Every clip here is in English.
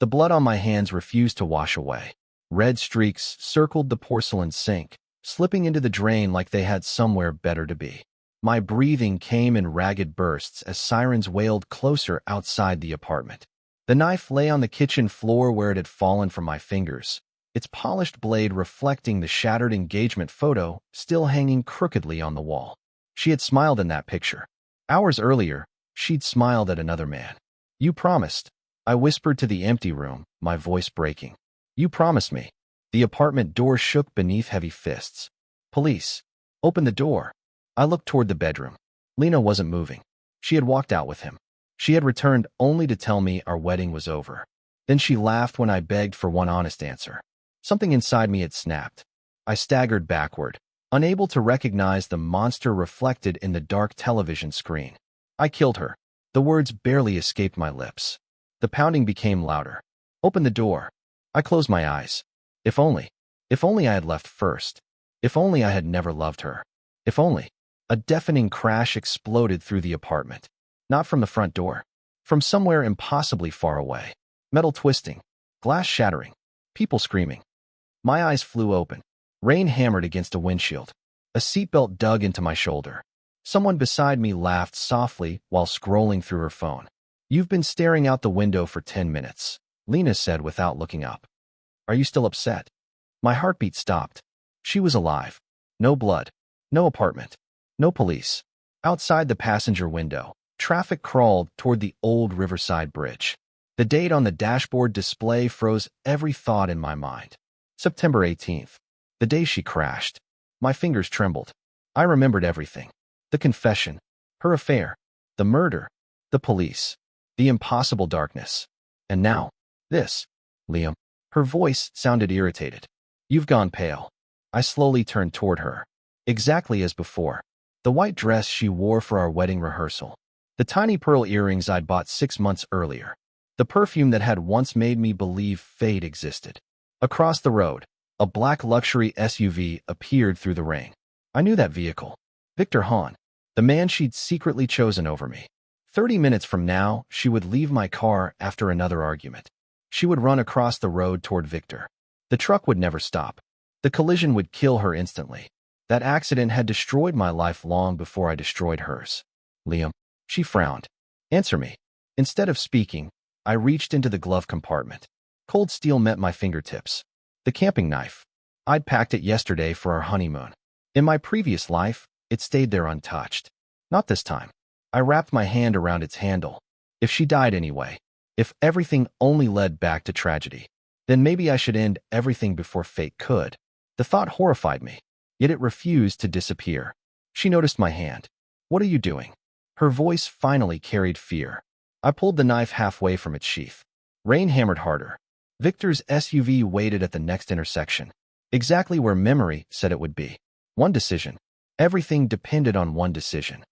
The blood on my hands refused to wash away. Red streaks circled the porcelain sink, slipping into the drain like they had somewhere better to be. My breathing came in ragged bursts as sirens wailed closer outside the apartment. The knife lay on the kitchen floor where it had fallen from my fingers, its polished blade reflecting the shattered engagement photo still hanging crookedly on the wall. She had smiled in that picture. Hours earlier, she'd smiled at another man. "You promised," I whispered to the empty room, my voice breaking. "You promised me." The apartment door shook beneath heavy fists. "Police. Open the door." I looked toward the bedroom. Lena wasn't moving. She had walked out with him. She had returned only to tell me our wedding was over. Then she laughed when I begged for one honest answer. Something inside me had snapped. I staggered backward, unable to recognize the monster reflected in the dark television screen. "I killed her." The words barely escaped my lips. The pounding became louder. "Open the door." I closed my eyes. If only I had left first. If only I had never loved her. If only. A deafening crash exploded through the apartment. Not from the front door. From somewhere impossibly far away. Metal twisting. Glass shattering. People screaming. My eyes flew open. Rain hammered against a windshield. A seatbelt dug into my shoulder. Someone beside me laughed softly while scrolling through her phone. "You've been staring out the window for 10 minutes, Lena said without looking up. "Are you still upset?" My heartbeat stopped. She was alive. No blood. No apartment. No police. Outside the passenger window, traffic crawled toward the old Riverside Bridge. The date on the dashboard display froze every thought in my mind. September 18th. The day she crashed. My fingers trembled. I remembered everything. The confession. Her affair. The murder. The police. The impossible darkness. And now, this. "Liam." Her voice sounded irritated. "You've gone pale." I slowly turned toward her. Exactly as before. The white dress she wore for our wedding rehearsal. The tiny pearl earrings I'd bought 6 months earlier. The perfume that had once made me believe fate existed. Across the road, a black luxury SUV appeared through the rain. I knew that vehicle. Victor Hahn, the man she'd secretly chosen over me. 30 minutes from now, she would leave my car after another argument. She would run across the road toward Victor. The truck would never stop. The collision would kill her instantly. That accident had destroyed my life long before I destroyed hers. "Liam." She frowned. "Answer me." Instead of speaking, I reached into the glove compartment. Cold steel met my fingertips. The camping knife. I'd packed it yesterday for our honeymoon. In my previous life, it stayed there untouched. Not this time. I wrapped my hand around its handle. If she died anyway, if everything only led back to tragedy, then maybe I should end everything before fate could. The thought horrified me, yet it refused to disappear. She noticed my hand. "What are you doing?" Her voice finally carried fear. I pulled the knife halfway from its sheath. Rain hammered harder. Victor's SUV waited at the next intersection, exactly where memory said it would be. One decision. Everything depended on one decision.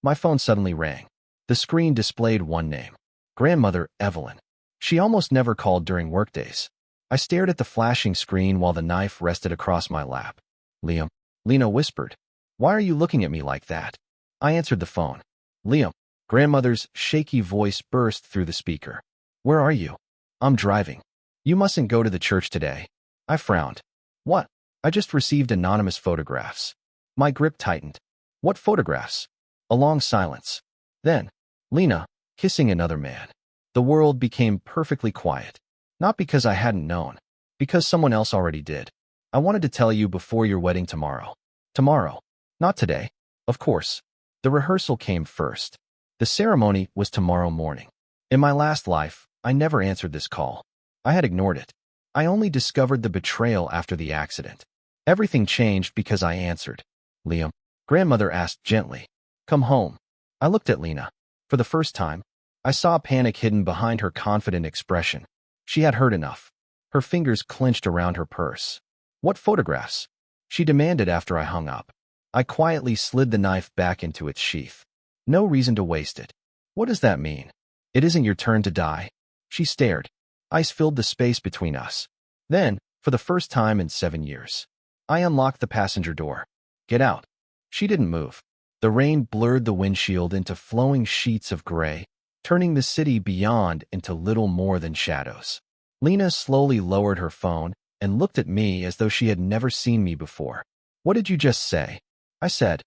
My phone suddenly rang. The screen displayed one name. Grandmother Evelyn. She almost never called during workdays. I stared at the flashing screen while the knife rested across my lap. "Liam." Lena whispered. "Why are you looking at me like that?" I answered the phone. "Liam." Grandmother's shaky voice burst through the speaker. "Where are you?" "I'm driving." "You mustn't go to the church today." I frowned. "What?" "I just received anonymous photographs." My grip tightened. "What photographs?" A long silence. Then, Lena, kissing another man. The world became perfectly quiet. Not because I hadn't known. Because someone else already did. "I wanted to tell you before your wedding tomorrow." Tomorrow. Not today. Of course. The rehearsal came first. The ceremony was tomorrow morning. In my last life, I never answered this call. I had ignored it. I only discovered the betrayal after the accident. Everything changed because I answered. "Liam." Grandmother asked gently. "Come home." I looked at Lena. For the first time, I saw panic hidden behind her confident expression. She had heard enough. Her fingers clenched around her purse. "What photographs?" she demanded after I hung up. I quietly slid the knife back into its sheath. No reason to waste it. "What does that mean?" "It isn't your turn to die." She stared. Ice filled the space between us. Then, for the first time in 7 years, I unlocked the passenger door. "Get out." She didn't move. The rain blurred the windshield into flowing sheets of gray, turning the city beyond into little more than shadows. Lena slowly lowered her phone and looked at me as though she had never seen me before. "What did you just say?" I said.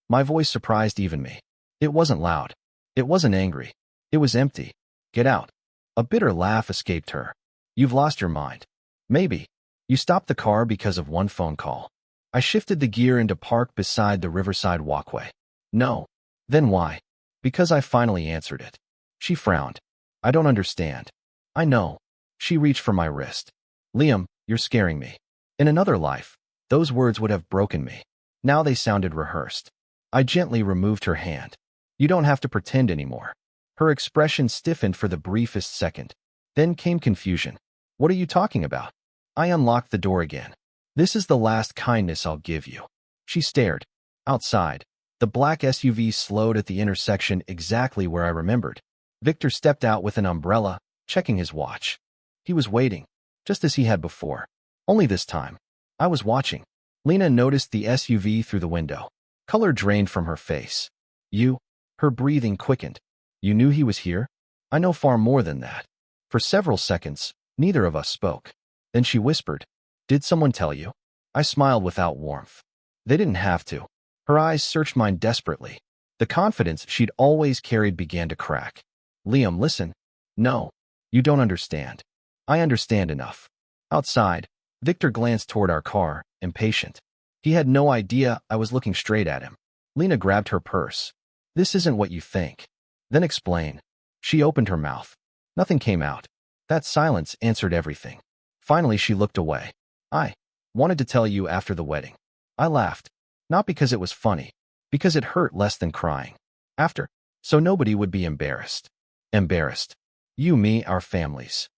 My voice surprised even me. It wasn't loud. It wasn't angry. It was empty. "Get out." A bitter laugh escaped her. "You've lost your mind." "Maybe. You stopped the car because of one phone call." I shifted the gear into park beside the riverside walkway. "No." "Then why?" "Because I finally answered it." She frowned. "I don't understand." "I know." She reached for my wrist. "Liam, you're scaring me." In another life, those words would have broken me. Now they sounded rehearsed. I gently removed her hand. "You don't have to pretend anymore." Her expression stiffened for the briefest second. Then came confusion. "What are you talking about?" I unlocked the door again. "This is the last kindness I'll give you." She stared. Outside, the black SUV slowed at the intersection exactly where I remembered. Victor stepped out with an umbrella, checking his watch. He was waiting, just as he had before. Only this time, I was watching. Lena noticed the SUV through the window. Color drained from her face. "You?" Her breathing quickened. "You knew he was here?" "I know far more than that." For several seconds, neither of us spoke. Then she whispered, "Did someone tell you?" I smiled without warmth. They didn't have to. Her eyes searched mine desperately. The confidence she'd always carried began to crack. "Liam, listen." "No. You don't understand." "I understand enough." Outside, Victor glanced toward our car, impatient. He had no idea I was looking straight at him. Lena grabbed her purse. "This isn't what you think." "Then explain." She opened her mouth. Nothing came out. That silence answered everything. Finally, she looked away. "I wanted to tell you after the wedding." I laughed. Not because it was funny, because it hurt less than crying. "After, so nobody would be embarrassed." "Embarrassed?" "You, me, our families."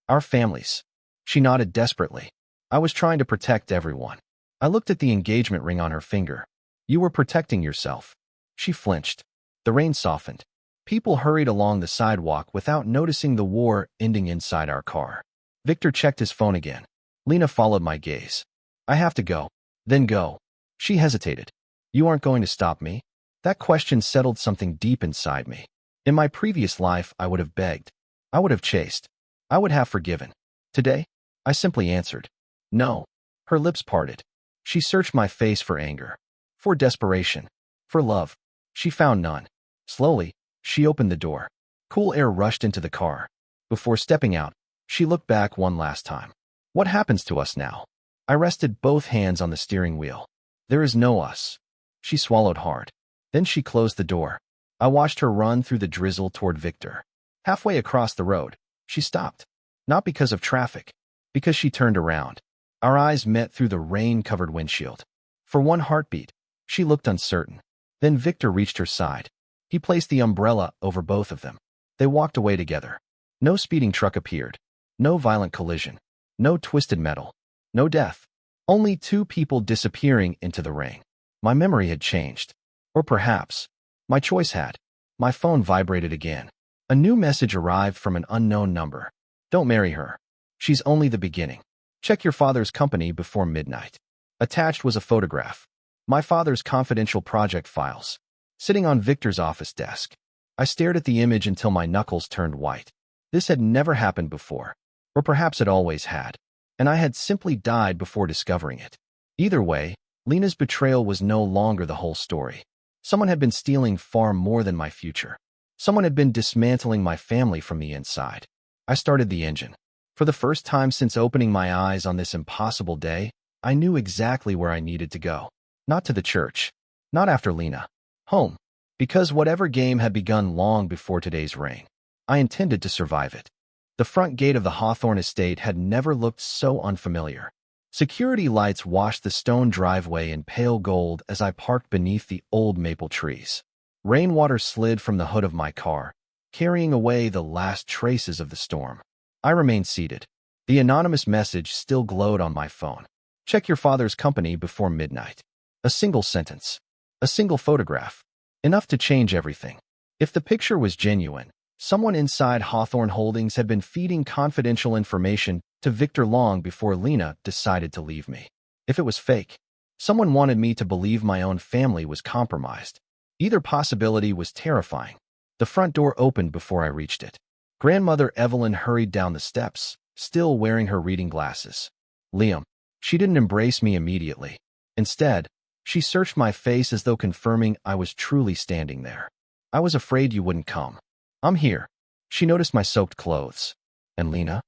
"Our families." She nodded desperately. "I was trying to protect everyone." I looked at the engagement ring on her finger. "You were protecting yourself." She flinched. The rain softened. People hurried along the sidewalk without noticing the war ending inside our car. Victor checked his phone again. Lena followed my gaze. "I have to go." "Then go." She hesitated. "You aren't going to stop me?" That question settled something deep inside me. In my previous life, I would have begged. I would have chased. I would have forgiven. Today, I simply answered, "No." Her lips parted. She searched my face for anger, for desperation, for love. She found none. Slowly, she opened the door. Cool air rushed into the car. Before stepping out, she looked back one last time. "What happens to us now?" I rested both hands on the steering wheel. "There is no us." She swallowed hard. Then she closed the door. I watched her run through the drizzle toward Victor. Halfway across the road, she stopped. Not because of traffic, because she turned around. Our eyes met through the rain-covered windshield. For one heartbeat, she looked uncertain. Then Victor reached her side. He placed the umbrella over both of them. They walked away together. No speeding truck appeared. No violent collision. No twisted metal. No death. Only two people disappearing into the rain. My memory had changed. Or perhaps, my choice had. My phone vibrated again. A new message arrived from an unknown number. "Don't marry her. She's only the beginning. Check your father's company before midnight." Attached was a photograph. My father's confidential project files, sitting on Victor's office desk. I stared at the image until my knuckles turned white. This had never happened before. Or perhaps it always had. And I had simply died before discovering it. Either way, Lena's betrayal was no longer the whole story. Someone had been stealing far more than my future. Someone had been dismantling my family from the inside. I started the engine. For the first time since opening my eyes on this impossible day, I knew exactly where I needed to go. Not to the church. Not after Lena. Home. Because whatever game had begun long before today's rain, I intended to survive it. The front gate of the Hawthorne estate had never looked so unfamiliar. Security lights washed the stone driveway in pale gold as I parked beneath the old maple trees. Rainwater slid from the hood of my car, carrying away the last traces of the storm. I remained seated. The anonymous message still glowed on my phone. "Check your father's company before midnight." A single sentence. A single photograph. Enough to change everything. If the picture was genuine, someone inside Hawthorne Holdings had been feeding confidential information to Victor long before Lena decided to leave me. If it was fake, someone wanted me to believe my own family was compromised. Either possibility was terrifying. The front door opened before I reached it. Grandmother Evelyn hurried down the steps, still wearing her reading glasses. Liam. She didn't embrace me immediately. Instead, she searched my face as though confirming I was truly standing there. I was afraid you wouldn't come. I'm here. She noticed my soaked clothes. And Lena?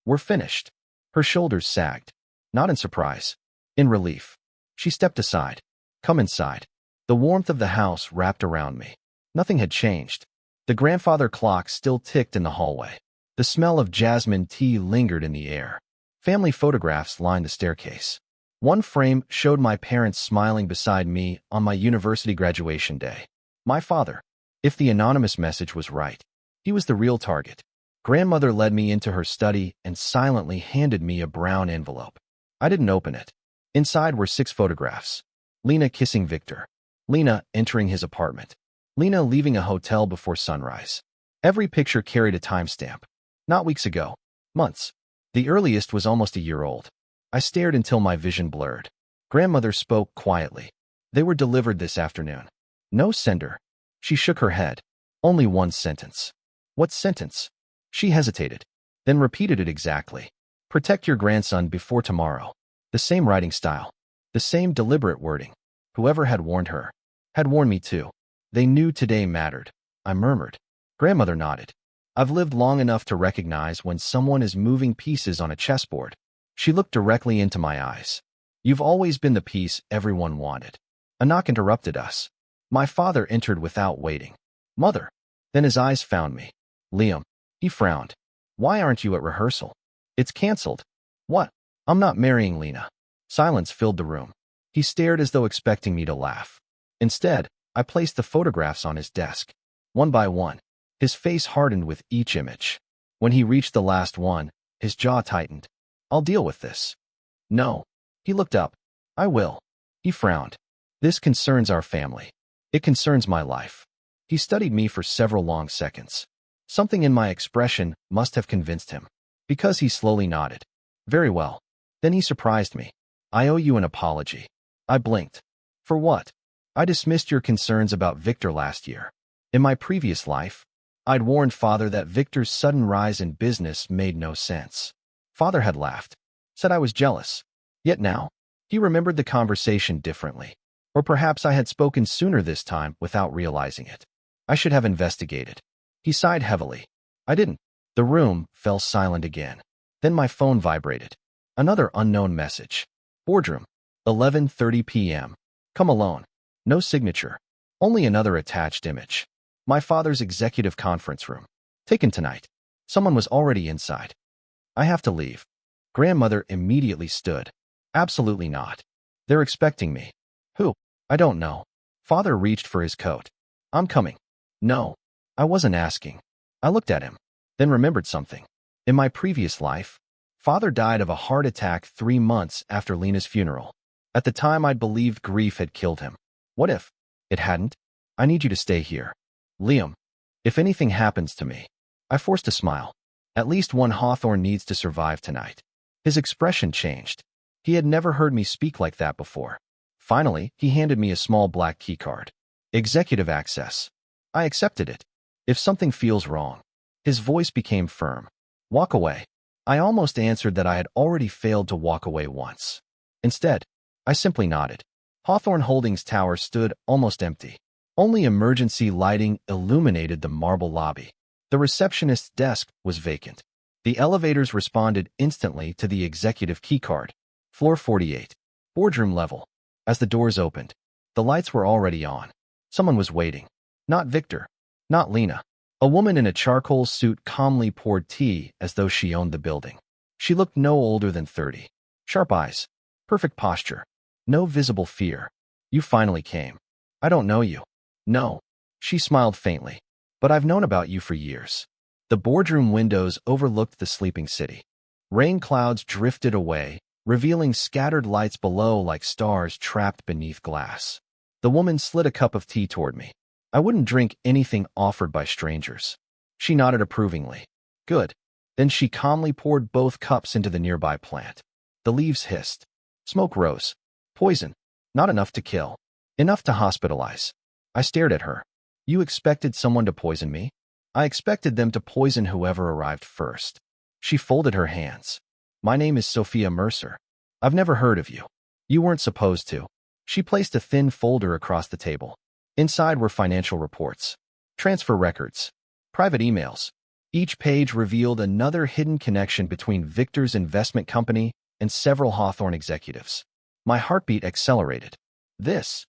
We're finished. Her shoulders sagged. Not in surprise. In relief. She stepped aside. Come inside. The warmth of the house wrapped around me. Nothing had changed. The grandfather clock still ticked in the hallway. The smell of jasmine tea lingered in the air. Family photographs lined the staircase. One frame showed my parents smiling beside me on my university graduation day. My father. If the anonymous message was right, he was the real target. Grandmother led me into her study and silently handed me a brown envelope. I didn't open it. Inside were 6 photographs. Lena kissing Victor. Lena entering his apartment. Lena leaving a hotel before sunrise. Every picture carried a timestamp. Not weeks ago. Months. The earliest was almost a year old. I stared until my vision blurred. Grandmother spoke quietly. They were delivered this afternoon. No sender. She shook her head. Only one sentence. What sentence? She hesitated, then repeated it exactly. Protect your grandson before tomorrow. The same writing style. The same deliberate wording. Whoever had warned her had warned me too. They knew today mattered. I murmured. Grandmother nodded. I've lived long enough to recognize when someone is moving pieces on a chessboard. She looked directly into my eyes. You've always been the piece everyone wanted. A knock interrupted us. My father entered without waiting. Mother. Then his eyes found me. Liam. He frowned. Why aren't you at rehearsal? It's canceled. What? I'm not marrying Lena. Silence filled the room. He stared as though expecting me to laugh. Instead, I placed the photographs on his desk. One by one. His face hardened with each image. When he reached the last one, his jaw tightened. I'll deal with this. No. He looked up. I will. He frowned. This concerns our family. It concerns my life. He studied me for several long seconds. Something in my expression must have convinced him, because he slowly nodded. Very well. Then he surprised me. I owe you an apology. I blinked. For what? I dismissed your concerns about Victor last year. In my previous life, I'd warned Father that Victor's sudden rise in business made no sense. Father had laughed, said I was jealous. Yet now, he remembered the conversation differently. Or perhaps I had spoken sooner this time without realizing it. I should have investigated. He sighed heavily. I didn't. The room fell silent again. Then my phone vibrated. Another unknown message. Boardroom. 11:30 p.m. Come alone. No signature. Only another attached image. My father's executive conference room. Taken tonight. Someone was already inside. I have to leave. Grandmother immediately stood. Absolutely not. They're expecting me. Who? I don't know. Father reached for his coat. I'm coming. No. I wasn't asking. I looked at him, then remembered something. In my previous life, Father died of a heart attack 3 months after Lena's funeral. At the time, I'd believed grief had killed him. What if it hadn't? I need you to stay here. Liam, if anything happens to me. I forced a smile. At least one Hawthorne needs to survive tonight. His expression changed. He had never heard me speak like that before. Finally, he handed me a small black keycard. Executive access. I accepted it. If something feels wrong. His voice became firm. Walk away. I almost answered that I had already failed to walk away once. Instead, I simply nodded. Hawthorne Holdings Tower stood almost empty. Only emergency lighting illuminated the marble lobby. The receptionist's desk was vacant. The elevators responded instantly to the executive keycard. Floor 48. Boardroom level. As the doors opened, the lights were already on. Someone was waiting. Not Victor. Not Lena. A woman in a charcoal suit calmly poured tea as though she owned the building. She looked no older than 30. Sharp eyes. Perfect posture. No visible fear. You finally came. I don't know you. No. She smiled faintly. But I've known about you for years. The boardroom windows overlooked the sleeping city. Rain clouds drifted away, revealing scattered lights below like stars trapped beneath glass. The woman slid a cup of tea toward me. I wouldn't drink anything offered by strangers. She nodded approvingly. Good. Then she calmly poured both cups into the nearby plant. The leaves hissed. Smoke rose. Poison. Not enough to kill. Enough to hospitalize. I stared at her. You expected someone to poison me? I expected them to poison whoever arrived first. She folded her hands. My name is Sophia Mercer. I've never heard of you. You weren't supposed to. She placed a thin folder across the table. Inside were financial reports, transfer records, private emails. Each page revealed another hidden connection between Victor's investment company and several Hawthorne executives. My heartbeat accelerated. This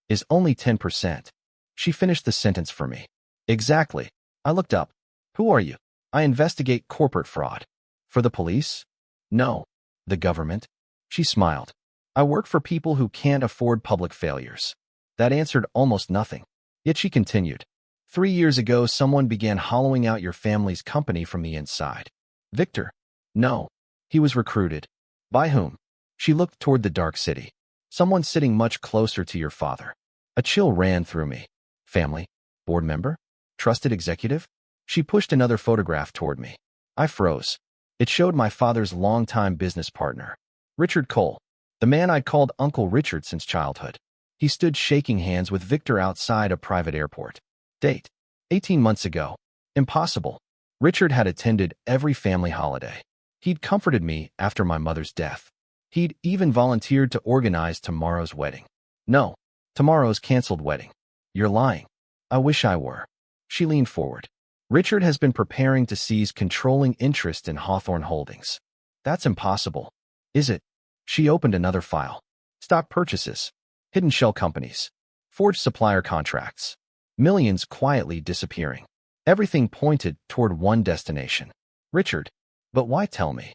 is only 10%. She finished the sentence for me. Exactly. I looked up. Who are you? I investigate corporate fraud. For the police? No. The government? She smiled. I work for people who can't afford public failures. That answered almost nothing. Yet she continued. 3 years ago, someone began hollowing out your family's company from the inside. Victor? No. He was recruited. By whom? She looked toward the dark city. Someone sitting much closer to your father. A chill ran through me. Family? Board member? Trusted executive? She pushed another photograph toward me. I froze. It showed my father's longtime business partner, Richard Cole, the man I'd called Uncle Richard since childhood. He stood shaking hands with Victor outside a private airport. Date: 18 months ago. Impossible. Richard had attended every family holiday. He'd comforted me after my mother's death. He'd even volunteered to organize tomorrow's wedding. No, tomorrow's canceled wedding. You're lying. I wish I were. She leaned forward. Richard has been preparing to seize controlling interest in Hawthorne Holdings. That's impossible. Is it? She opened another file. Stock purchases. Hidden shell companies. Forged supplier contracts. Millions quietly disappearing. Everything pointed toward one destination. Richard. But why tell me?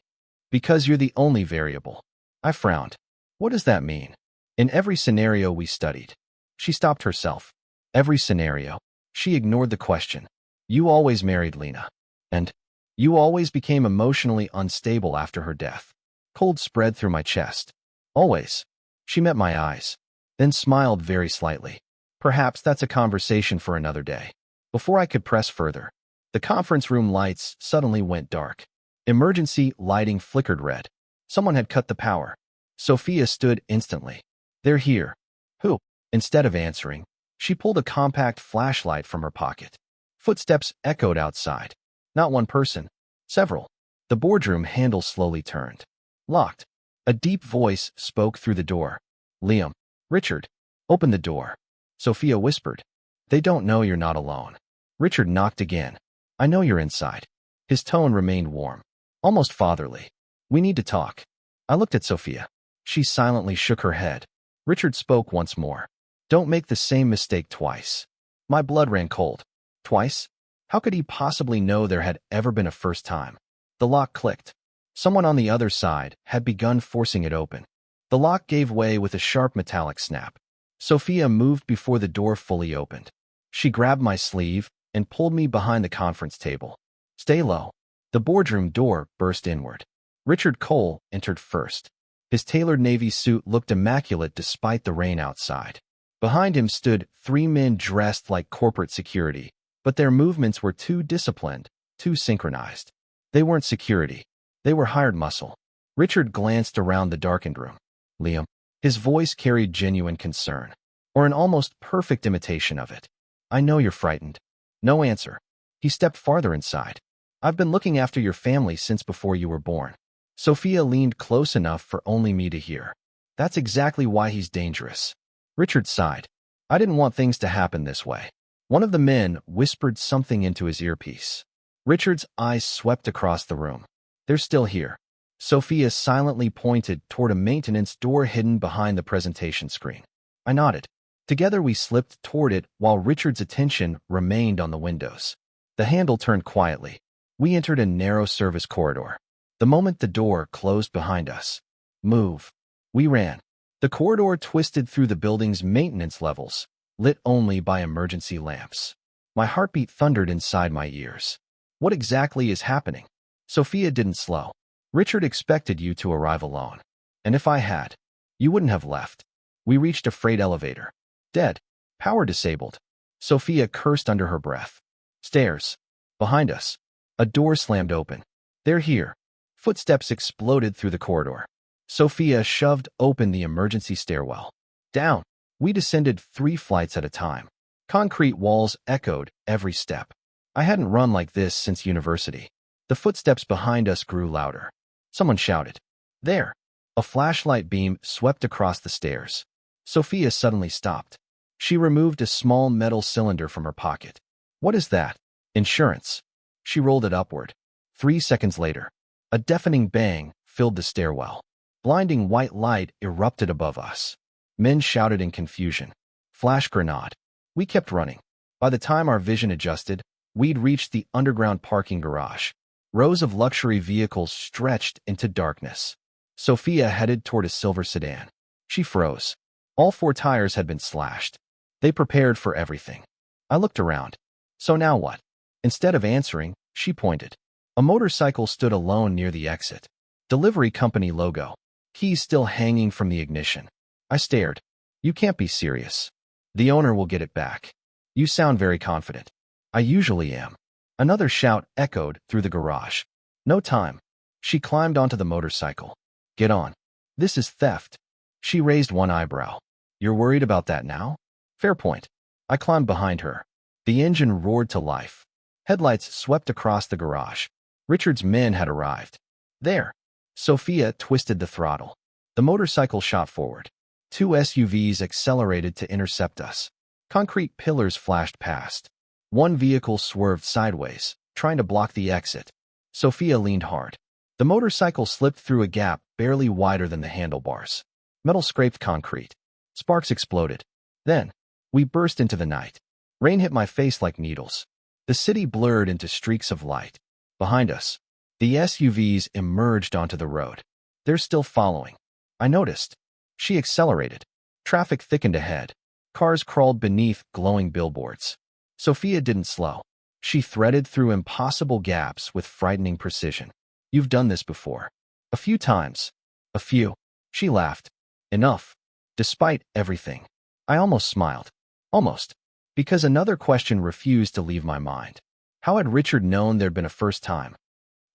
Because you're the only variable. I frowned. What does that mean? In every scenario we studied. She stopped herself. Every scenario. She ignored the question. You always married Lena. And you always became emotionally unstable after her death. Cold spread through my chest. Always. She met my eyes, then smiled very slightly. Perhaps that's a conversation for another day. Before I could press further, the conference room lights suddenly went dark. Emergency lighting flickered red. Someone had cut the power. Sophia stood instantly. They're here. Who? Instead of answering, she pulled a compact flashlight from her pocket. Footsteps echoed outside. Not one person. Several. The boardroom handle slowly turned. Locked. A deep voice spoke through the door. Liam. Richard. Open the door. Sophia whispered. They don't know you're not alone. Richard knocked again. I know you're inside. His tone remained warm. Almost fatherly. We need to talk. I looked at Sophia. She silently shook her head. Richard spoke once more. Don't make the same mistake twice. My blood ran cold. Twice? How could he possibly know there had ever been a first time? The lock clicked. Someone on the other side had begun forcing it open. The lock gave way with a sharp metallic snap. Sophia moved before the door fully opened. She grabbed my sleeve and pulled me behind the conference table. Stay low. The boardroom door burst inward. Richard Cole entered first. His tailored navy suit looked immaculate despite the rain outside. Behind him stood 3 men dressed like corporate security, but their movements were too disciplined, too synchronized. They weren't security. They were hired muscle. Richard glanced around the darkened room. Liam. His voice carried genuine concern, or an almost perfect imitation of it. I know you're frightened. No answer. He stepped farther inside. I've been looking after your family since before you were born. Sophia leaned close enough for only me to hear. That's exactly why he's dangerous. Richard sighed. I didn't want things to happen this way. One of the men whispered something into his earpiece. Richard's eyes swept across the room. They're still here. Sophia silently pointed toward a maintenance door hidden behind the presentation screen. I nodded. Together we slipped toward it while Richard's attention remained on the windows. The handle turned quietly. We entered a narrow service corridor. The moment the door closed behind us. Move. We ran. The corridor twisted through the building's maintenance levels, lit only by emergency lamps. My heartbeat thundered inside my ears. What exactly is happening? Sophia didn't slow. Richard expected you to arrive alone. And if I had, you wouldn't have left. We reached a freight elevator. Dead. Power disabled. Sophia cursed under her breath. Stairs. Behind us. A door slammed open. They're here. Footsteps exploded through the corridor. Sophia shoved open the emergency stairwell. Down. We descended 3 flights at a time. Concrete walls echoed every step. I hadn't run like this since university. The footsteps behind us grew louder. Someone shouted, "There!" A flashlight beam swept across the stairs. Sophia suddenly stopped. She removed a small metal cylinder from her pocket. "What is that?" "Insurance." She rolled it upward. 3 seconds later, a deafening bang filled the stairwell. Blinding white light erupted above us. Men shouted in confusion. Flash grenade. We kept running. By the time our vision adjusted, we'd reached the underground parking garage. Rows of luxury vehicles stretched into darkness. Sophia headed toward a silver sedan. She froze. All 4 tires had been slashed. They prepared for everything. I looked around. So now what? Instead of answering, she pointed. A motorcycle stood alone near the exit. Delivery company logo. Keys still hanging from the ignition. I stared. "You can't be serious." "The owner will get it back." "You sound very confident." "I usually am." Another shout echoed through the garage. "No time." She climbed onto the motorcycle. "Get on." "This is theft." She raised one eyebrow. "You're worried about that now?" "Fair point." I climbed behind her. The engine roared to life. Headlights swept across the garage. Richard's men had arrived. "There." Sophia twisted the throttle. The motorcycle shot forward. 2 SUVs accelerated to intercept us. Concrete pillars flashed past. One vehicle swerved sideways, trying to block the exit. Sophia leaned hard. The motorcycle slipped through a gap barely wider than the handlebars. Metal scraped concrete. Sparks exploded. Then, we burst into the night. Rain hit my face like needles. The city blurred into streaks of light. Behind us, the SUVs emerged onto the road. "They're still following." I noticed. She accelerated. Traffic thickened ahead. Cars crawled beneath glowing billboards. Sophia didn't slow. She threaded through impossible gaps with frightening precision. "You've done this before." "A few times." "A few." She laughed. "Enough." Despite everything. I almost smiled. Almost. Because another question refused to leave my mind. How had Richard known there'd been a first time?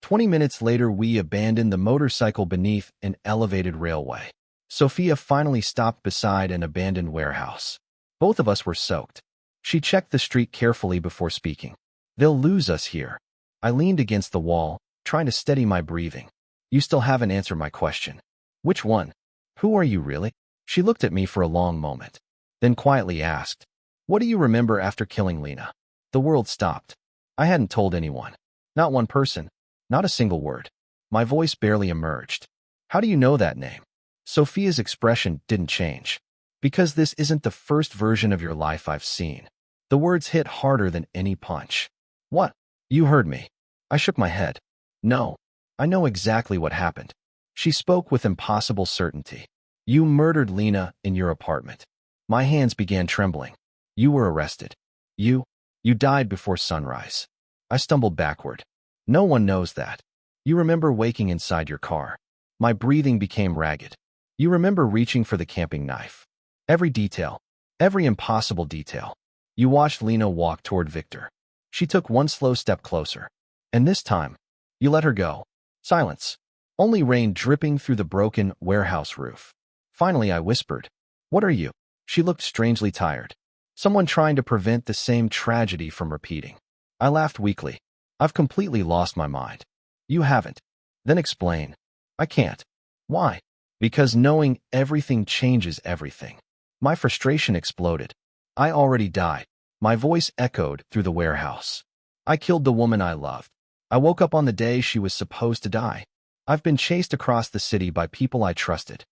20 minutes later, we abandoned the motorcycle beneath an elevated railway. Sophia finally stopped beside an abandoned warehouse. Both of us were soaked. She checked the street carefully before speaking. "They'll lose us here." I leaned against the wall, trying to steady my breathing. "You still haven't answered my question." "Which one?" "Who are you really?" She looked at me for a long moment, then quietly asked, "What do you remember after killing Lena?" The world stopped. I hadn't told anyone. Not one person. Not a single word. My voice barely emerged. "How do you know that name?" Sophia's expression didn't change. "Because this isn't the first version of your life I've seen." The words hit harder than any punch. "What?" "You heard me." I shook my head. "No. I know exactly what happened." She spoke with impossible certainty. "You murdered Lena in your apartment." My hands began trembling. "You were arrested. You died before sunrise." I stumbled backward. "No one knows that." "You remember waking inside your car." My breathing became ragged. "You remember reaching for the camping knife." Every detail. Every impossible detail. "You watched Lena walk toward Victor. She took one slow step closer. And this time, you let her go." Silence. Only rain dripping through the broken warehouse roof. Finally, I whispered, "What are you?" She looked strangely tired. Someone trying to prevent the same tragedy from repeating. I laughed weakly. "I've completely lost my mind." "You haven't." "Then explain." "I can't." "Why?" "Because knowing everything changes everything." My frustration exploded. "I already died." My voice echoed through the warehouse. "I killed the woman I loved. I woke up on the day she was supposed to die. I've been chased across the city by people I trusted."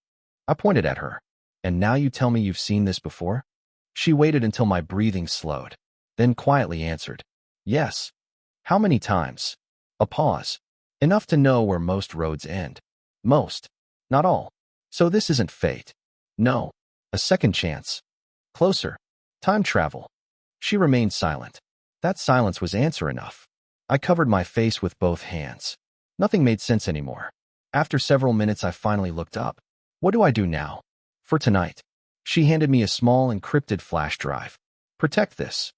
I pointed at her. "And now you tell me you've seen this before?" She waited until my breathing slowed, then quietly answered, "Yes." "How many times?" A pause. "Enough to know where most roads end." "Most. Not all." "So this isn't fate." "No. A second chance." "Closer." "Time travel." She remained silent. That silence was answer enough. I covered my face with both hands. Nothing made sense anymore. After several minutes, I finally looked up. "What do I do now?" "For tonight." She handed me a small encrypted flash drive. "Protect this."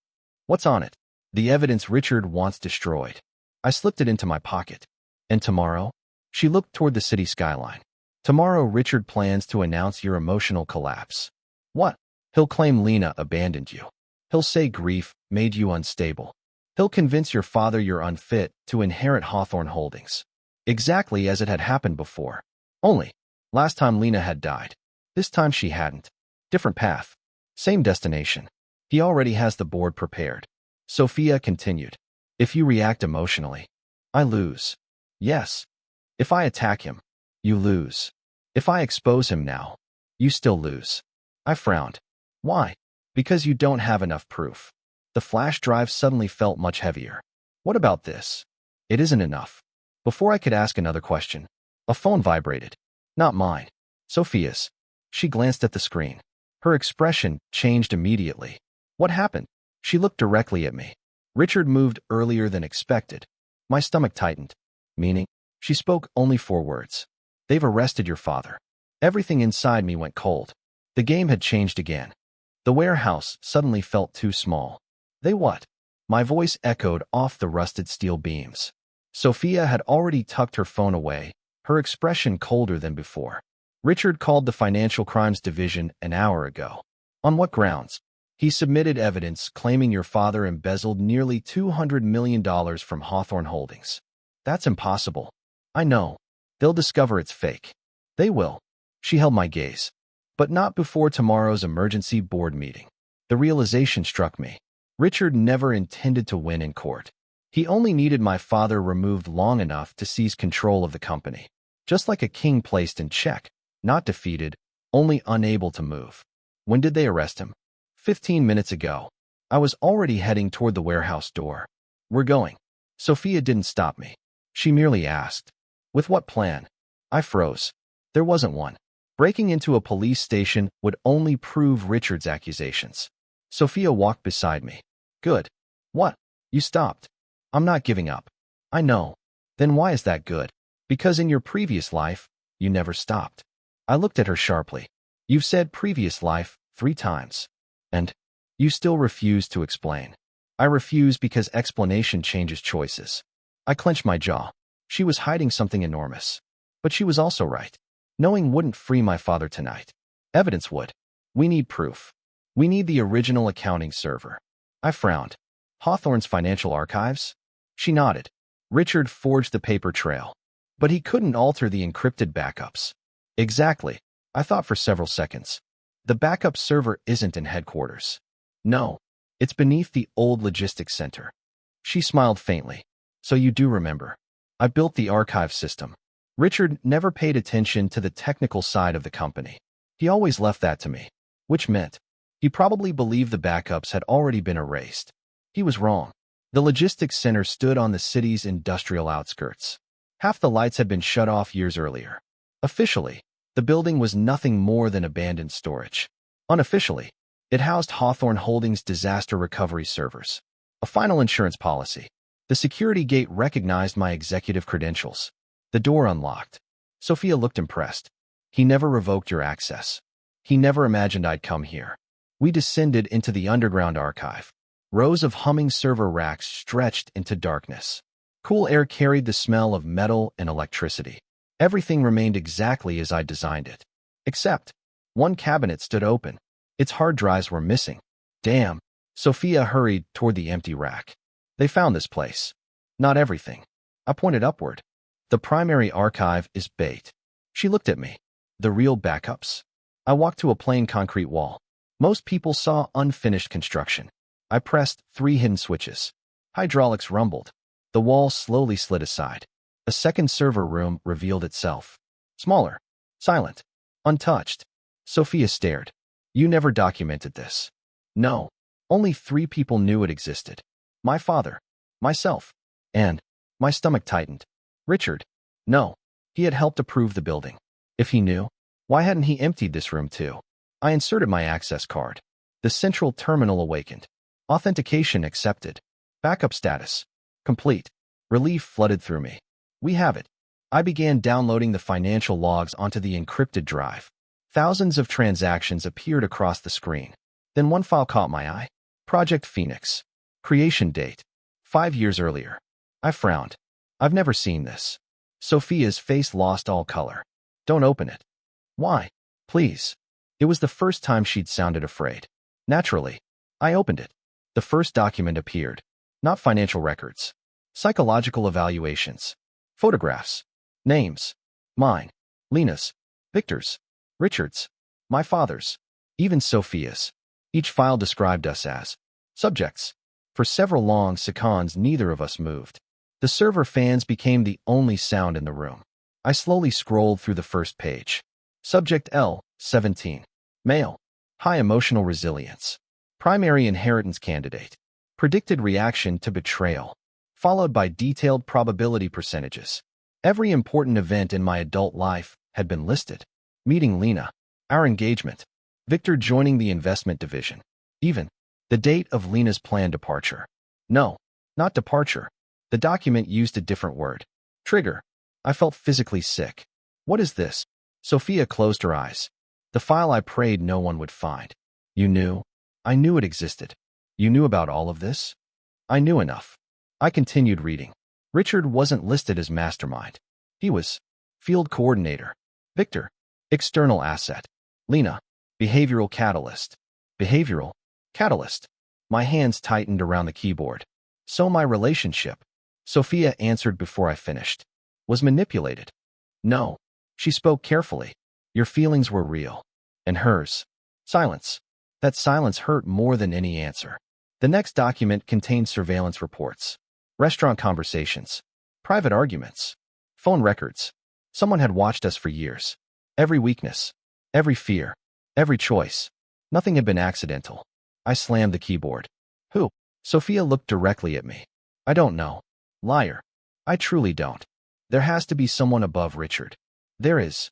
"What's on it?" "The evidence Richard wants destroyed." I slipped it into my pocket. "And tomorrow?" She looked toward the city skyline. "Tomorrow Richard plans to announce your emotional collapse." "What?" "He'll claim Lena abandoned you. He'll say grief made you unstable." He'll convince your father you're unfit to inherit Hawthorne Holdings. Exactly as it had happened before. Only, last time Lena had died. This time she hadn't. Different path. Same destination. He already has the board prepared. Sophia continued. If you react emotionally, I lose. Yes. If I attack him, you lose. If I expose him now, you still lose. I frowned. Why? Because you don't have enough proof. The flash drive suddenly felt much heavier. What about this? It isn't enough. Before I could ask another question, a phone vibrated. Not mine. Sophia's. She glanced at the screen. Her expression changed immediately. What happened? She looked directly at me. Richard moved earlier than expected. My stomach tightened. Meaning? She spoke only 4 words. They've arrested your father. Everything inside me went cold. The game had changed again. The warehouse suddenly felt too small. They what? My voice echoed off the rusted steel beams. Sophia had already tucked her phone away, her expression colder than before. Richard called the Financial Crimes Division an hour ago. On what grounds? He submitted evidence claiming your father embezzled nearly $200 million from Hawthorne Holdings. That's impossible. I know. They'll discover it's fake. They will. She held my gaze. But not before tomorrow's emergency board meeting. The realization struck me. Richard never intended to win in court. He only needed my father removed long enough to seize control of the company. Just like a king placed in check, not defeated, only unable to move. When did they arrest him? 15 minutes ago. I was already heading toward the warehouse door. We're going. Sophia didn't stop me. She merely asked, with what plan? I froze. There wasn't one. Breaking into a police station would only prove Richard's accusations. Sophia walked beside me. Good. What? You stopped. I'm not giving up. I know. Then why is that good? Because in your previous life, you never stopped. I looked at her sharply. You've said previous life 3 times. And you still refuse to explain. I refuse because explanation changes choices. I clenched my jaw. She was hiding something enormous. But she was also right. Knowing wouldn't free my father tonight. Evidence would. We need proof. We need the original accounting server. I frowned. Hawthorne's financial archives? She nodded. Richard forged the paper trail. But he couldn't alter the encrypted backups. Exactly. I thought for several seconds. The backup server isn't in headquarters. No. It's beneath the old logistics center. She smiled faintly. So you do remember. I built the archive system. Richard never paid attention to the technical side of the company. He always left that to me. Which meant he probably believed the backups had already been erased. He was wrong. The logistics center stood on the city's industrial outskirts. Half the lights had been shut off years earlier. Officially, the building was nothing more than abandoned storage. Unofficially, it housed Hawthorne Holdings' disaster recovery servers. A final insurance policy. The security gate recognized my executive credentials. The door unlocked. Sophia looked impressed. He never revoked your access. He never imagined I'd come here. We descended into the underground archive. Rows of humming server racks stretched into darkness. Cool air carried the smell of metal and electricity. Everything remained exactly as I designed it. Except, one cabinet stood open. Its hard drives were missing. Damn. Sophia hurried toward the empty rack. They found this place. Not everything. I pointed upward. The primary archive is bait. She looked at me. The real backups? I walked to a plain concrete wall. Most people saw unfinished construction. I pressed 3 hidden switches. Hydraulics rumbled. The wall slowly slid aside. A second server room revealed itself. Smaller. Silent. Untouched. Sophia stared. You never documented this. No. Only 3 people knew it existed. My father. Myself. And my stomach tightened. Richard. No. He had helped approve the building. If he knew, why hadn't he emptied this room too? I inserted my access card. The central terminal awakened. Authentication accepted. Backup status. Complete. Relief flooded through me. We have it. I began downloading the financial logs onto the encrypted drive. Thousands of transactions appeared across the screen. Then one file caught my eye. Project Phoenix. Creation date. 5 years earlier. I frowned. I've never seen this. Sophia's face lost all color. Don't open it. Why? Please. It was the first time she'd sounded afraid. Naturally. I opened it. The first document appeared. Not financial records. Psychological evaluations. Photographs. Names. Mine. Lena's. Victor's. Richard's. My father's. Even Sophia's. Each file described us as subjects. For several long seconds, neither of us moved. The server fans became the only sound in the room. I slowly scrolled through the first page. Subject L, 17. Male. High emotional resilience. Primary inheritance candidate. Predicted reaction to betrayal. Followed by detailed probability percentages. Every important event in my adult life had been listed. Meeting Lena. Our engagement. Victor joining the investment division. Even the date of Lena's planned departure. No, not departure. The document used a different word. Trigger. I felt physically sick. What is this? Sophia closed her eyes. The file I prayed no one would find. You knew? I knew it existed. You knew about all of this? I knew enough. I continued reading. Richard wasn't listed as mastermind. He was field coordinator. Victor. External asset. Lena. Behavioral catalyst. Behavioral catalyst. My hands tightened around the keyboard. So my relationship, Sophia answered before I finished, was manipulated. No. She spoke carefully. Your feelings were real. And hers. Silence. That silence hurt more than any answer. The next document contained surveillance reports. Restaurant conversations. Private arguments. Phone records. Someone had watched us for years. Every weakness. Every fear. Every choice. Nothing had been accidental. I slammed the keyboard. Who? Sophia looked directly at me. I don't know. Liar. I truly don't. There has to be someone above Richard. There is.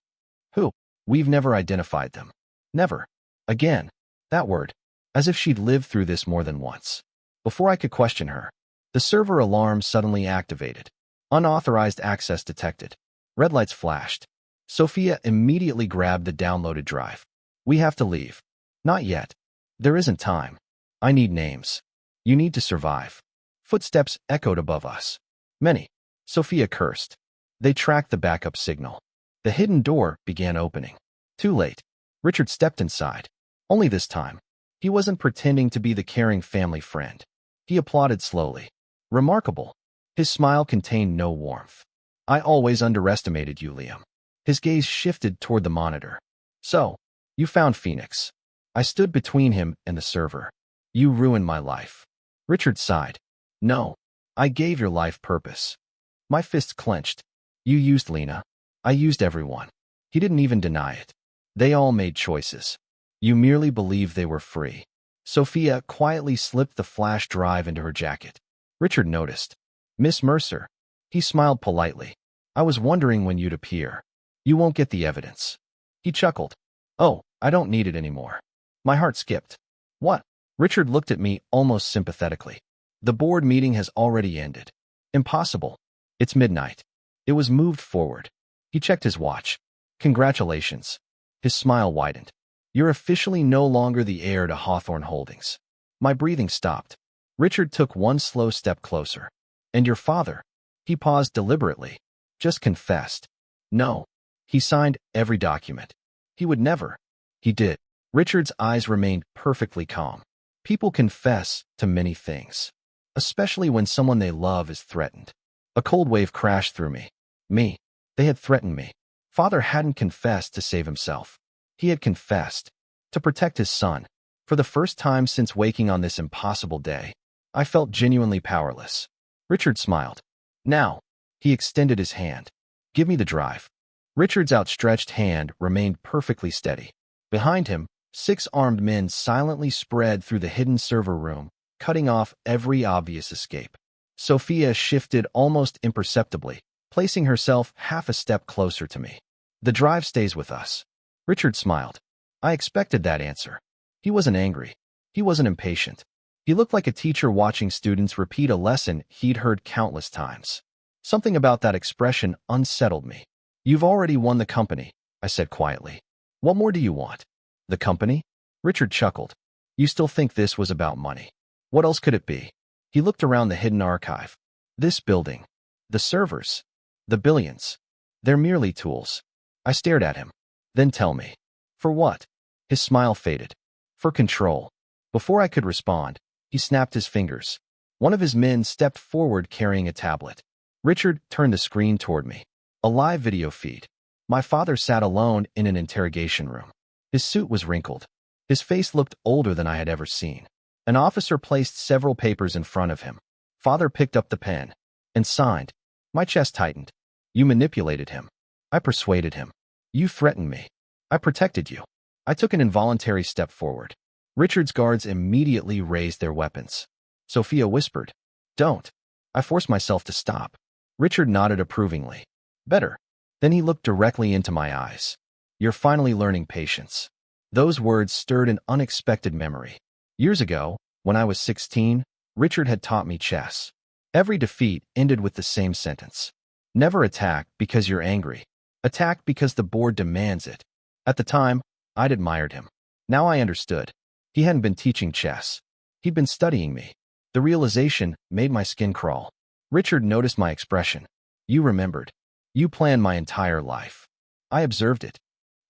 Who? We've never identified them. Never. Again. That word. As if she'd lived through this more than once. Before I could question her, the server alarm suddenly activated. Unauthorized access detected. Red lights flashed. Sophia immediately grabbed the downloaded drive. We have to leave. Not yet. There isn't time. I need names. You need to survive. Footsteps echoed above us. Many. Sophia cursed. They tracked the backup signal. The hidden door began opening. Too late. Richard stepped inside. Only this time. He wasn't pretending to be the caring family friend. He applauded slowly. Remarkable. His smile contained no warmth. I always underestimated you, Liam. His gaze shifted toward the monitor. So, you found Phoenix. I stood between him and the server. You ruined my life. Richard sighed. No. I gave your life purpose. My fists clenched. You used Lena. I used everyone. He didn't even deny it. They all made choices. You merely believed they were free. Sophia quietly slipped the flash drive into her jacket. Richard noticed. Miss Mercer. He smiled politely. I was wondering when you'd appear. You won't get the evidence. He chuckled. Oh, I don't need it anymore. My heart skipped. What? Richard looked at me almost sympathetically. The board meeting has already ended. Impossible. It's midnight. It was moved forward. He checked his watch. Congratulations. His smile widened. You're officially no longer the heir to Hawthorne Holdings. My breathing stopped. Richard took one slow step closer. And your father? He paused deliberately. Just confessed. No. He signed every document. He would never. He did. Richard's eyes remained perfectly calm. People confess to many things, especially when someone they love is threatened. A cold wave crashed through me. Me. They had threatened me. Father hadn't confessed to save himself. He had confessed to protect his son. For the first time since waking on this impossible day, I felt genuinely powerless. Richard smiled. Now, he extended his hand. Give me the drive. Richard's outstretched hand remained perfectly steady. Behind him, 6 armed men silently spread through the hidden server room, cutting off every obvious escape. Sophia shifted almost imperceptibly, placing herself half a step closer to me. The drive stays with us. Richard smiled. I expected that answer. He wasn't angry. He wasn't impatient. He looked like a teacher watching students repeat a lesson he'd heard countless times. Something about that expression unsettled me. You've already won the company, I said quietly. What more do you want? The company? Richard chuckled. You still think this was about money? What else could it be? He looked around the hidden archive. This building. The servers. The billions. They're merely tools. I stared at him. Then tell me. For what? His smile faded. For control. Before I could respond, he snapped his fingers. One of his men stepped forward carrying a tablet. Richard turned the screen toward me. A live video feed. My father sat alone in an interrogation room. His suit was wrinkled. His face looked older than I had ever seen. An officer placed several papers in front of him. Father picked up the pen and signed. My chest tightened. You manipulated him. I persuaded him. You threatened me. I protected you. I took an involuntary step forward. Richard's guards immediately raised their weapons. Sophia whispered, "Don't." I forced myself to stop. Richard nodded approvingly. Better. Then he looked directly into my eyes. You're finally learning patience. Those words stirred an unexpected memory. Years ago, when I was 16, Richard had taught me chess. Every defeat ended with the same sentence. Never attack because you're angry. Attack because the board demands it. At the time, I'd admired him. Now I understood. He hadn't been teaching chess. He'd been studying me. The realization made my skin crawl. Richard noticed my expression. You remembered. You planned my entire life. I observed it.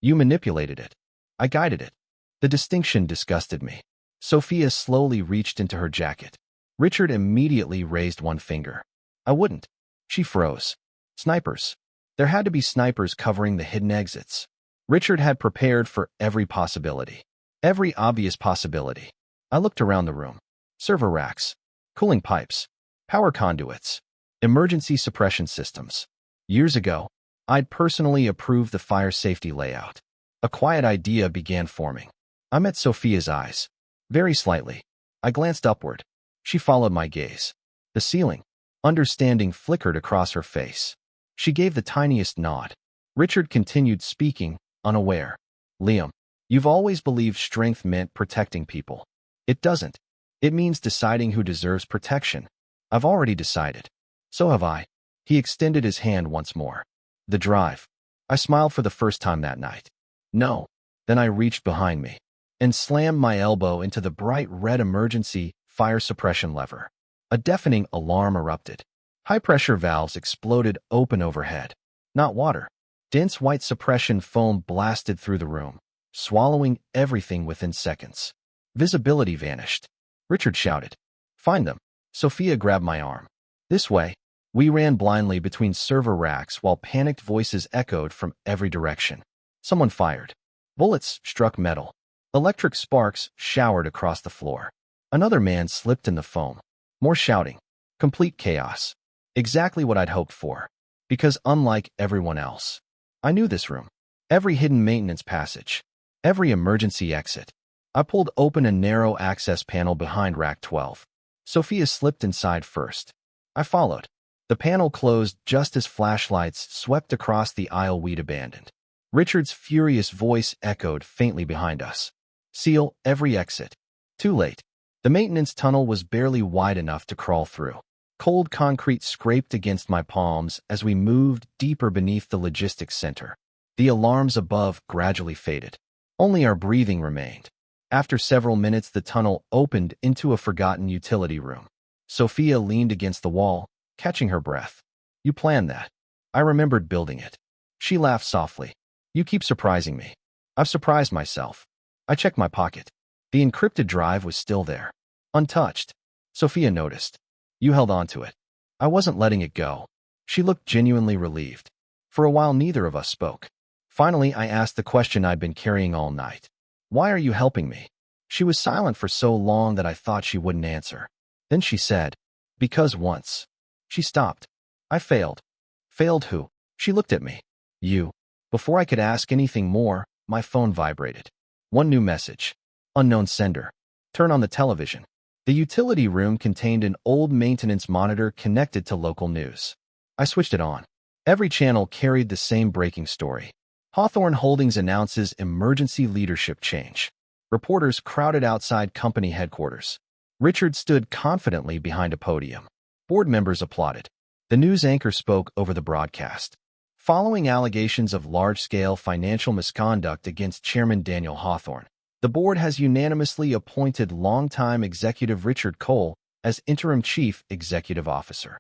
You manipulated it. I guided it. The distinction disgusted me. Sophia slowly reached into her jacket. Richard immediately raised one finger. I wouldn't. She froze. Snipers. There had to be snipers covering the hidden exits. Richard had prepared for every possibility. Every obvious possibility. I looked around the room. Server racks. Cooling pipes. Power conduits. Emergency suppression systems. Years ago, I'd personally approved the fire safety layout. A quiet idea began forming. I met Sophia's eyes. Very slightly. I glanced upward. She followed my gaze. The ceiling. Understanding flickered across her face. She gave the tiniest nod. Richard continued speaking, unaware. Liam, you've always believed strength meant protecting people. It doesn't. It means deciding who deserves protection. I've already decided. So have I. He extended his hand once more. The drive. I smiled for the first time that night. No. Then I reached behind me and slammed my elbow into the bright red emergency fire suppression lever. A deafening alarm erupted. High-pressure valves exploded open overhead. Not water. Dense white suppression foam blasted through the room, swallowing everything within seconds. Visibility vanished. Richard shouted, "Find them." Sophia grabbed my arm. This way. We ran blindly between server racks while panicked voices echoed from every direction. Someone fired. Bullets struck metal. Electric sparks showered across the floor. Another man slipped in the foam. More shouting. Complete chaos. Exactly what I'd hoped for. Because unlike everyone else, I knew this room. Every hidden maintenance passage. Every emergency exit. I pulled open a narrow access panel behind rack 12. Sophia slipped inside first. I followed. The panel closed just as flashlights swept across the aisle we'd abandoned. Richard's furious voice echoed faintly behind us. Seal every exit. Too late. The maintenance tunnel was barely wide enough to crawl through. Cold concrete scraped against my palms as we moved deeper beneath the logistics center. The alarms above gradually faded. Only our breathing remained. After several minutes, the tunnel opened into a forgotten utility room. Sophia leaned against the wall, catching her breath. You planned that. I remembered building it. She laughed softly. You keep surprising me. I've surprised myself. I checked my pocket. The encrypted drive was still there. Untouched. Sophia noticed. You held on to it. I wasn't letting it go. She looked genuinely relieved. For a while, neither of us spoke. Finally, I asked the question I'd been carrying all night. Why are you helping me? She was silent for so long that I thought she wouldn't answer. Then she said, because once. She stopped. I failed. Failed who? She looked at me. You. Before I could ask anything more, my phone vibrated. One new message. Unknown sender. Turn on the television. The utility room contained an old maintenance monitor connected to local news. I switched it on. Every channel carried the same breaking story. Hawthorne Holdings announces emergency leadership change. Reporters crowded outside company headquarters. Richard stood confidently behind a podium. Board members applauded. The news anchor spoke over the broadcast. Following allegations of large-scale financial misconduct against Chairman Daniel Hawthorne, the board has unanimously appointed longtime executive Richard Cole as interim chief executive officer.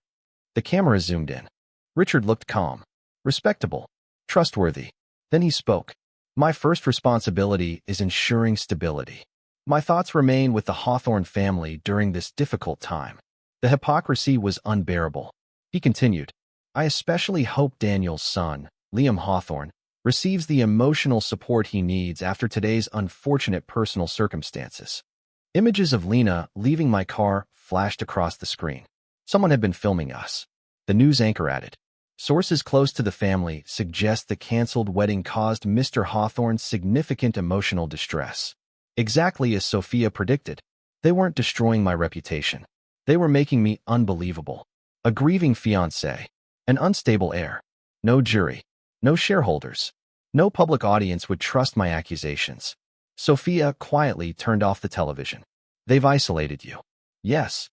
The camera zoomed in. Richard looked calm, respectable, trustworthy. Then he spoke. My first responsibility is ensuring stability. My thoughts remain with the Hawthorne family during this difficult time. The hypocrisy was unbearable. He continued, I especially hope Daniel's son, Liam Hawthorne, receives the emotional support he needs after today's unfortunate personal circumstances. Images of Lena leaving my car flashed across the screen. Someone had been filming us. The news anchor added, sources close to the family suggest the canceled wedding caused Mr. Hawthorne's significant emotional distress. Exactly as Sophia predicted, they weren't destroying my reputation. They were making me unbelievable. A grieving fiancé, an unstable heir. No jury, no shareholders, no public audience would trust my accusations. Sophia quietly turned off the television. They've isolated you. Yes,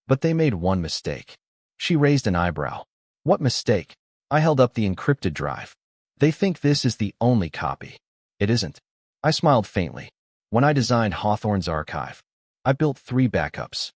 but they made one mistake. She raised an eyebrow. What mistake? I held up the encrypted drive. They think this is the only copy. It isn't. I smiled faintly. When I designed Hawthorne's archive, I built 3 backups.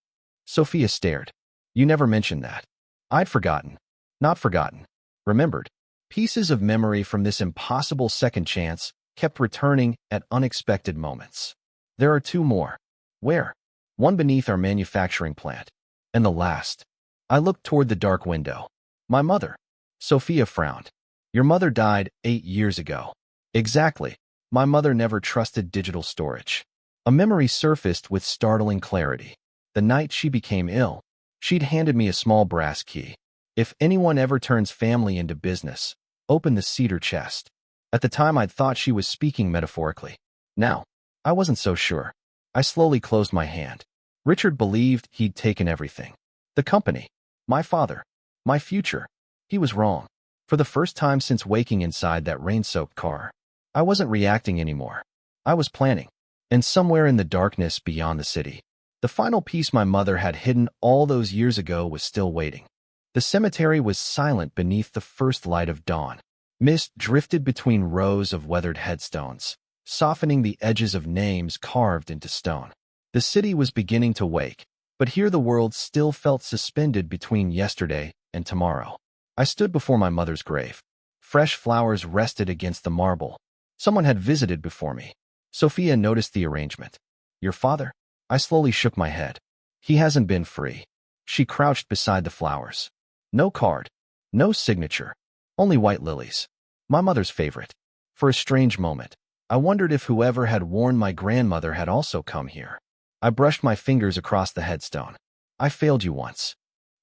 Sophia stared. You never mentioned that. I'd forgotten. Not forgotten. Remembered. Pieces of memory from this impossible second chance kept returning at unexpected moments. There are 2 more. Where? One beneath our manufacturing plant. And the last. I looked toward the dark window. My mother. Sophia frowned. Your mother died 8 years ago. Exactly. My mother never trusted digital storage. A memory surfaced with startling clarity. The night she became ill, she'd handed me a small brass key. If anyone ever turns family into business, open the cedar chest. At the time, I'd thought she was speaking metaphorically. Now, I wasn't so sure. I slowly closed my hand. Richard believed he'd taken everything. The company, my father, my future. He was wrong. For the first time since waking inside that rain-soaked car, I wasn't reacting anymore. I was planning. And somewhere in the darkness beyond the city, the final piece my mother had hidden all those years ago was still waiting. The cemetery was silent beneath the first light of dawn. Mist drifted between rows of weathered headstones, softening the edges of names carved into stone. The city was beginning to wake, but here the world still felt suspended between yesterday and tomorrow. I stood before my mother's grave. Fresh flowers rested against the marble. Someone had visited before me. Sophia noticed the arrangement. Your father? I slowly shook my head. He hasn't been free. She crouched beside the flowers. No card. No signature. Only white lilies. My mother's favorite. For a strange moment, I wondered if whoever had warned my grandmother had also come here. I brushed my fingers across the headstone. I failed you once.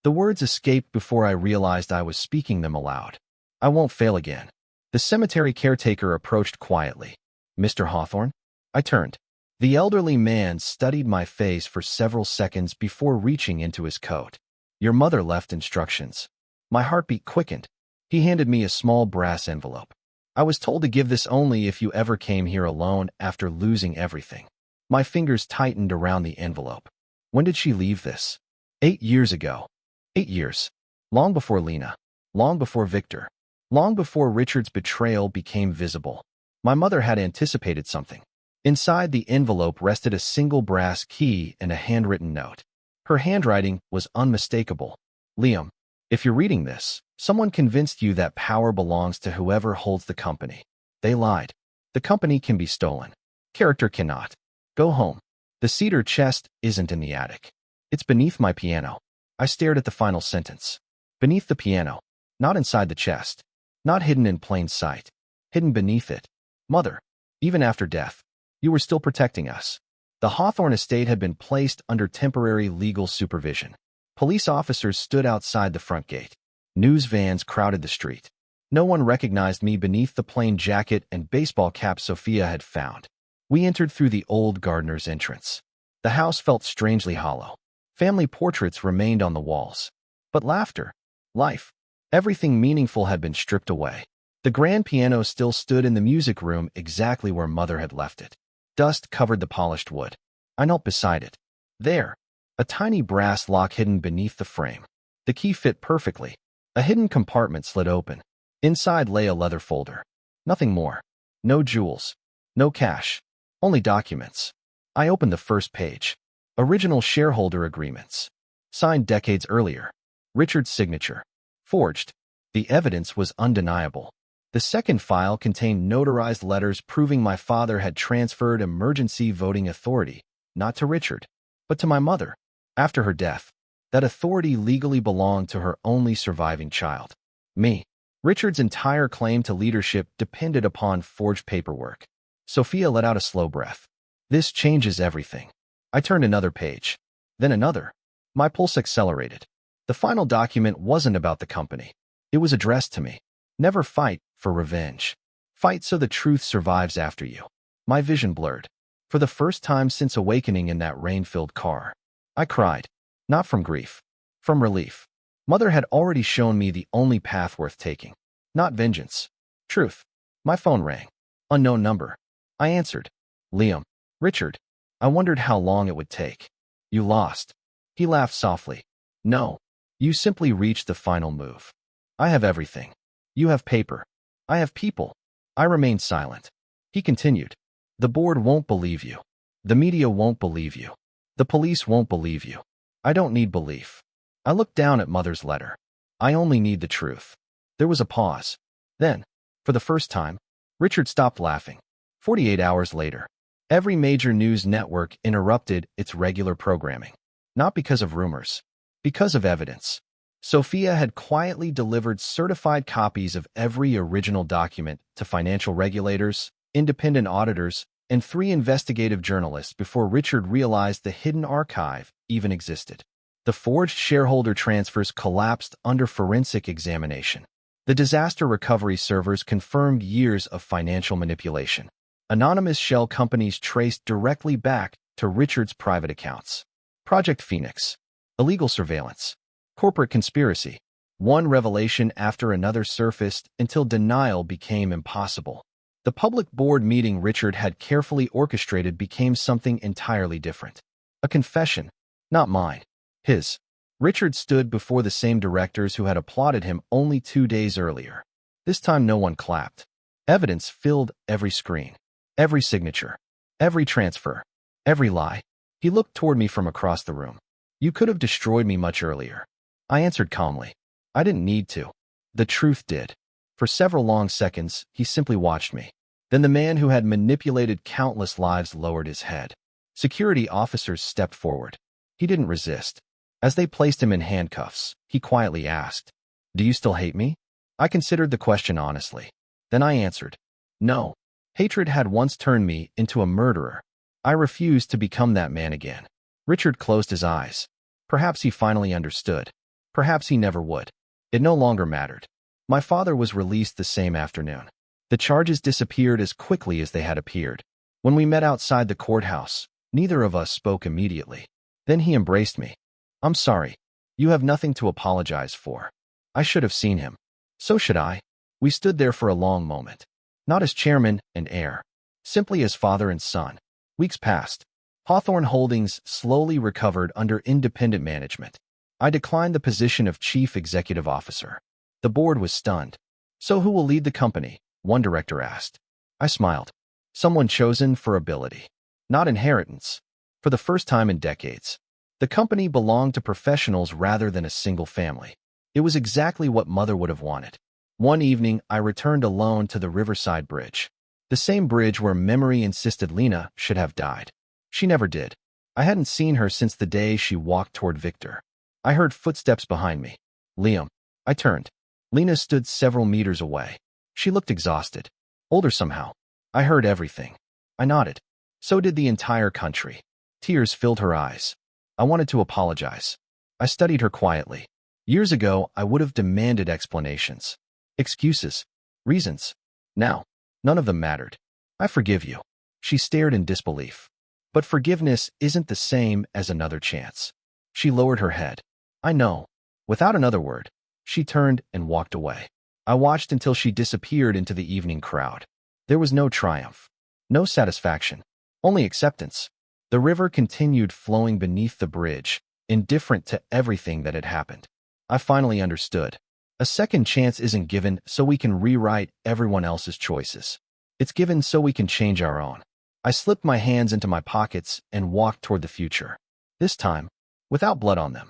The words escaped before I realized I was speaking them aloud. I won't fail again. The cemetery caretaker approached quietly. Mr. Hawthorne? I turned. The elderly man studied my face for several seconds before reaching into his coat. Your mother left instructions. My heartbeat quickened. He handed me a small brass envelope. I was told to give this only if you ever came here alone after losing everything. My fingers tightened around the envelope. When did she leave this? 8 years ago. 8 years. Long before Lena. Long before Victor. Long before Richard's betrayal became visible. My mother had anticipated something. Inside the envelope rested a single brass key and a handwritten note. Her handwriting was unmistakable. Liam, if you're reading this, someone convinced you that power belongs to whoever holds the company. They lied. The company can be stolen. Character cannot. Go home. The cedar chest isn't in the attic. It's beneath my piano. I stared at the final sentence. Beneath the piano. Not inside the chest. Not hidden in plain sight. Hidden beneath it. Mother, even after death, you were still protecting us. The Hawthorne estate had been placed under temporary legal supervision. Police officers stood outside the front gate. News vans crowded the street. No one recognized me beneath the plain jacket and baseball cap Sophia had found. We entered through the old gardener's entrance. The house felt strangely hollow. Family portraits remained on the walls. But laughter, life, everything meaningful had been stripped away. The grand piano still stood in the music room exactly where Mother had left it. Dust covered the polished wood. I knelt beside it. There, a tiny brass lock hidden beneath the frame. The key fit perfectly. A hidden compartment slid open. Inside lay a leather folder. Nothing more. No jewels. No cash. Only documents. I opened the first page. Original shareholder agreements. Signed decades earlier. Richard's signature. Forged. The evidence was undeniable. The second file contained notarized letters proving my father had transferred emergency voting authority, not to Richard, but to my mother. After her death, That authority legally belonged to her only surviving child. Me. Richard's entire claim to leadership depended upon forged paperwork. Sophia let out a slow breath. This changes everything. I turned another page. Then another. My pulse accelerated. The final document wasn't about the company. It was addressed to me. Never fight for revenge. Fight so the truth survives after you. My vision blurred. For the first time since awakening in that rain-filled car, I cried. Not from grief. From relief. Mother had already shown me the only path worth taking. Not vengeance. Truth. My phone rang. Unknown number. I answered. Liam. Richard. I wondered how long it would take. You lost. He laughed softly. No. You simply reached the final move. I have everything. You have paper. I have people. I remained silent. He continued. The board won't believe you. The media won't believe you. The police won't believe you. I don't need belief. I looked down at Mother's letter. I only need the truth. There was a pause. Then, for the first time, Richard stopped laughing. 48 hours later, every major news network interrupted its regular programming. Not because of rumors. Because of evidence. Sophia had quietly delivered certified copies of every original document to financial regulators, independent auditors, and 3 investigative journalists before Richard realized the hidden archive even existed. The forged shareholder transfers collapsed under forensic examination. The disaster recovery servers confirmed years of financial manipulation. Anonymous shell companies traced directly back to Richard's private accounts. Project Phoenix. Illegal surveillance. Corporate conspiracy. One revelation after another surfaced until denial became impossible. The public board meeting Richard had carefully orchestrated became something entirely different. A confession. Not mine. His. Richard stood before the same directors who had applauded him only 2 days earlier. This time no one clapped. Evidence filled every screen. Every signature. Every transfer. Every lie. He looked toward me from across the room. You could have destroyed me much earlier. I answered calmly. I didn't need to. The truth did. For several long seconds, he simply watched me. Then the man who had manipulated countless lives lowered his head. Security officers stepped forward. He didn't resist. As they placed him in handcuffs, he quietly asked, "Do you still hate me?" I considered the question honestly. Then I answered, "No." Hatred had once turned me into a murderer. I refused to become that man again. Richard closed his eyes. Perhaps he finally understood. Perhaps he never would. It no longer mattered. My father was released the same afternoon. The charges disappeared as quickly as they had appeared. When we met outside the courthouse, neither of us spoke immediately. Then he embraced me. "I'm sorry. You have nothing to apologize for." I should have seen him. So should I. We stood there for a long moment. Not as chairman and heir. Simply as father and son. Weeks passed. Hawthorne Holdings slowly recovered under independent management. I declined the position of chief executive officer. The board was stunned. "So who will lead the company?" one director asked. I smiled. "Someone chosen for ability. Not inheritance." For the first time in decades, the company belonged to professionals rather than a single family. It was exactly what Mother would have wanted. One evening, I returned alone to the Riverside Bridge. The same bridge where memory insisted Lena should have died. She never did. I hadn't seen her since the day she walked toward Victor. I heard footsteps behind me. "Liam." I turned. Lena stood several meters away. She looked exhausted. Older somehow. I heard everything. I nodded. So did the entire country. Tears filled her eyes. I wanted to apologize. I studied her quietly. Years ago, I would have demanded explanations. Excuses. Reasons. Now, none of them mattered. "I forgive you." She stared in disbelief. But forgiveness isn't the same as another chance. She lowered her head. "I know." Without another word, she turned and walked away. I watched until she disappeared into the evening crowd. There was no triumph. No satisfaction. Only acceptance. The river continued flowing beneath the bridge, indifferent to everything that had happened. I finally understood. A second chance isn't given so we can rewrite everyone else's choices. It's given so we can change our own. I slipped my hands into my pockets and walked toward the future. This time, without blood on them.